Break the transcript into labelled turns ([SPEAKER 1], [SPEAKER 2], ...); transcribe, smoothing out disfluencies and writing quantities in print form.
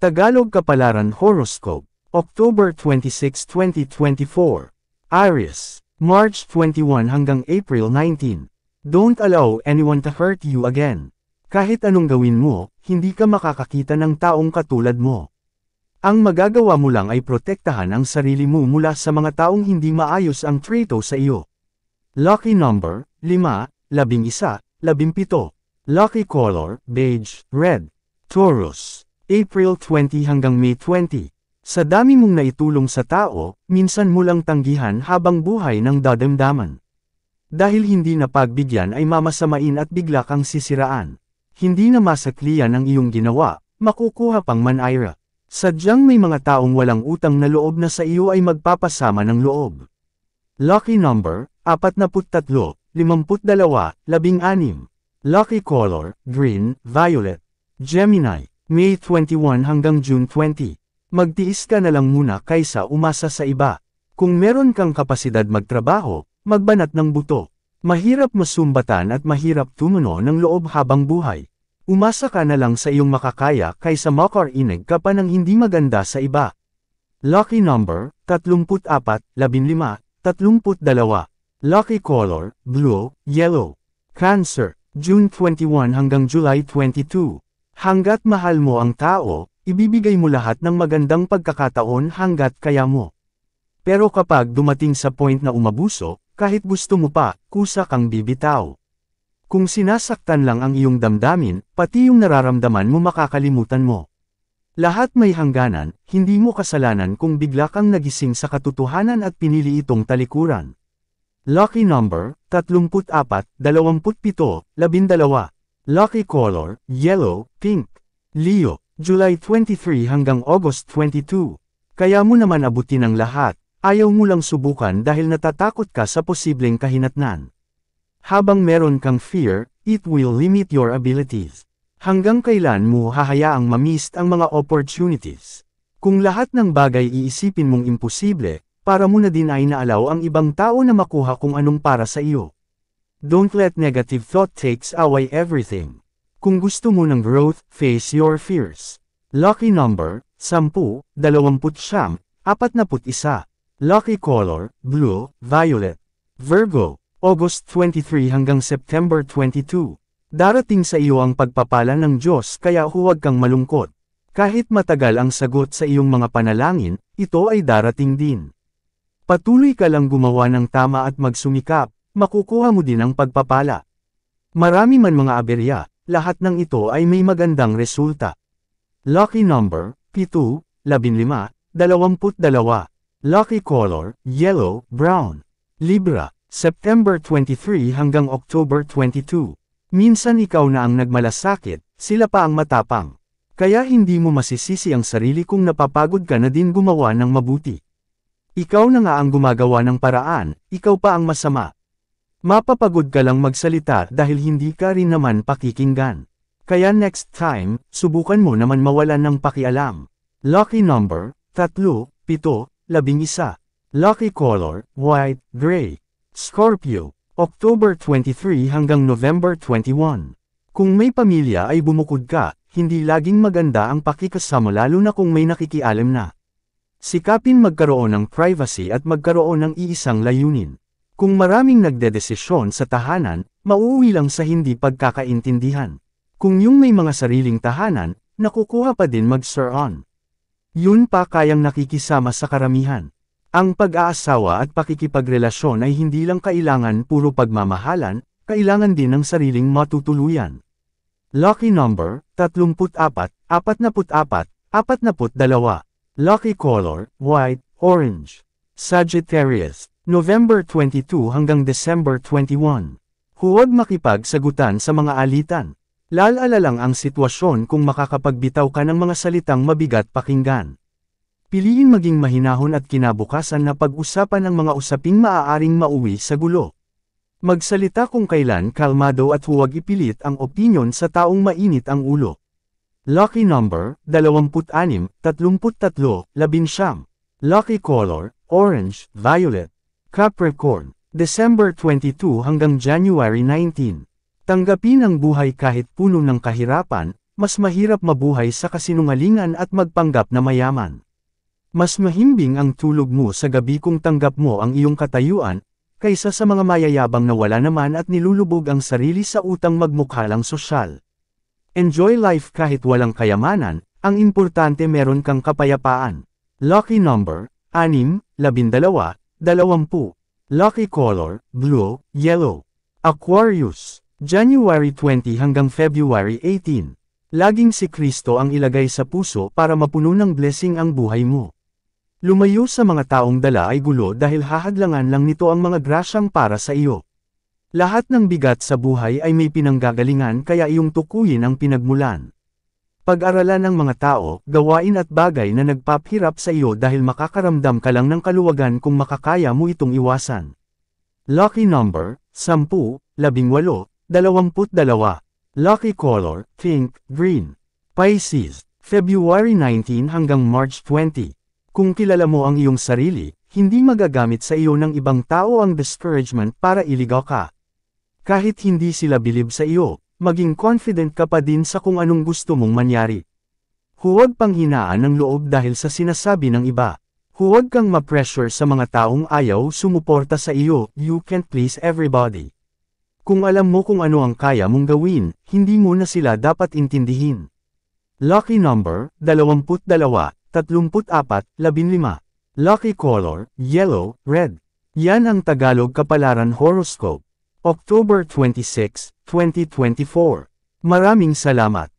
[SPEAKER 1] Tagalog Kapalaran Horoscope, October 26, 2024. Aries, March 21 hanggang April 19. Don't allow anyone to hurt you again. Kahit anong gawin mo, hindi ka makakakita ng taong katulad mo. Ang magagawa mo lang ay protektahan ang sarili mo mula sa mga taong hindi maayos ang trato sa iyo. Lucky number, 5, 11, 17. Lucky color, beige, red. Taurus, April 20 hanggang May 20. Sa dami mong naitulong sa tao, minsan mo lang tanggihan habang buhay ng dadamdaman. Dahil hindi na pagbigyan ay mamasamain at bigla kang sisiraan. Hindi na masakliyan ang iyong ginawa, makukuha pang manayra. Sadyang may mga taong walang utang na loob na sa iyo ay magpapasama ng loob. Lucky number, 43, 52, 16. Lucky color, green, violet. Gemini, May 21 hanggang June 20. Magtiis ka na lang muna kaysa umasa sa iba. Kung meron kang kapasidad magtrabaho, magbanat ng buto. Mahirap masumbatan at mahirap tumuno ng loob habang buhay. Umasa ka na lang sa iyong makakaya kaysa makarinig ka pa ng hindi maganda sa iba. Lucky number, 34, 15, 32. Lucky color, blue, yellow. Cancer, June 21 hanggang July 22. Hanggat mahal mo ang tao, ibibigay mo lahat ng magandang pagkakataon hanggat kaya mo. Pero kapag dumating sa point na umabuso, kahit gusto mo pa, kusa kang bibitaw. Kung sinasaktan lang ang iyong damdamin, pati yung nararamdaman mo makakalimutan mo. Lahat may hangganan, hindi mo kasalanan kung bigla kang nagising sa katotohanan at pinili itong talikuran. Lucky number, 34, 27, 12. Lucky color, yellow, pink. Leo, July 23 hanggang August 22. Kaya mo naman abutin ang lahat, ayaw mo lang subukan dahil natatakot ka sa posibleng kahinatnan. Habang meron kang fear, it will limit your abilities. Hanggang kailan mo hahayaang mamist ang mga opportunities? Kung lahat ng bagay iisipin mong imposible, para mo na din ay naalaw ang ibang tao na makuha kung anong para sa iyo. Don't let negative thought takes away everything. Kung gusto mo ng growth, face your fears. Lucky number, 10, 20, 41. Lucky color, blue, violet. Virgo, August 23 hanggang September 22. Darating sa iyo ang pagpapala ng Diyos kaya huwag kang malungkot. Kahit matagal ang sagot sa iyong mga panalangin, ito ay darating din. Patuloy ka lang gumawa ng tama at magsumikap, makukuha mo din ang pagpapala. Marami man mga aberya, lahat ng ito ay may magandang resulta. Lucky number, 7, 15, 22. Lucky color, yellow, brown. Libra, September 23 hanggang October 22. Minsan ikaw na ang nagmalasakit, sila pa ang matapang. Kaya hindi mo masisisi ang sarili kung napapagod ka na din gumawa ng mabuti. Ikaw na nga ang gumagawa ng paraan, ikaw pa ang masama. Mapapagod ka lang magsalita dahil hindi ka rin naman pakikinggan. Kaya next time, subukan mo naman mawalan ng pakialam. Lucky number, 3, 7, 11. Lucky color, white, gray. Scorpio, October 23 hanggang November 21. Kung may pamilya ay bumukod ka, hindi laging maganda ang pakikasama lalo na kung may nakikialam na. Sikapin magkaroon ng privacy at magkaroon ng iisang layunin. Kung maraming nagdedesisyon sa tahanan, mauuwi lang sa hindi pagkakaintindihan. Kung yung may mga sariling tahanan, nakukuha pa din mag-sur-on. Yun pa kayang nakikisama sa karamihan. Ang pag-aasawa at pakikipagrelasyon ay hindi lang kailangan puro pagmamahalan, kailangan din ng sariling matutuluyan. Lucky number, 34, 44, 42. Lucky color, white, orange. Sagittarius, November 22 hanggang December 21. Huwag makipagsagutan sa mga alitan. Lalala lang ang sitwasyon kung makakapagbitaw ka ng mga salitang mabigat pakinggan. Piliin maging mahinahon at kinabukasan na pag-usapan ang mga usaping maaaring mauwi sa gulo. Magsalita kung kailan kalmado at huwag ipilit ang opinyon sa taong mainit ang ulo. Lucky number, 26, 33, 11. Lucky color, orange, violet. Capricorn, December 22 hanggang January 19. Tanggapin ang buhay kahit puno ng kahirapan, mas mahirap mabuhay sa kasinungalingan at magpanggap na mayaman. Mas mahimbing ang tulog mo sa gabi kung tanggap mo ang iyong katayuan, kaysa sa mga mayayabang na wala naman at nilulubog ang sarili sa utang magmukhalang sosyal. Enjoy life kahit walang kayamanan, ang importante meron kang kapayapaan. Lucky number, 6, 12, 20. Lucky color, blue, yellow. Aquarius, January 20 hanggang February 18. Laging si Kristo ang ilagay sa puso para mapuno ng blessing ang buhay mo. Lumayo sa mga taong dala ay gulo dahil hahadlangan lang nito ang mga grasyang para sa iyo. Lahat ng bigat sa buhay ay may pinanggagalingan kaya iyong tukuyin ang pinagmulan. Pag-aralan ng mga tao, gawain at bagay na nagpapahirap sa iyo dahil makakaramdam ka lang ng kaluwagan kung makakaya mo itong iwasan. Lucky number, 10, 18, 22. Lucky color, pink, green. Pisces, February 19 hanggang March 20. Kung kilala mo ang iyong sarili, hindi magagamit sa iyo ng ibang tao ang discouragement para iligaw ka. Kahit hindi sila bilib sa iyo, maging confident ka pa din sa kung anong gusto mong mangyari. Huwag panghinaan ng loob dahil sa sinasabi ng iba. Huwag kang ma-pressure sa mga taong ayaw sumuporta sa iyo, you can't please everybody. Kung alam mo kung ano ang kaya mong gawin, hindi mo na sila dapat intindihin. Lucky number, 22, 34, 15. Lucky color, yellow, red. Yan ang Tagalog Kapalaran Horoscope. October 26, 2024. Maraming salamat.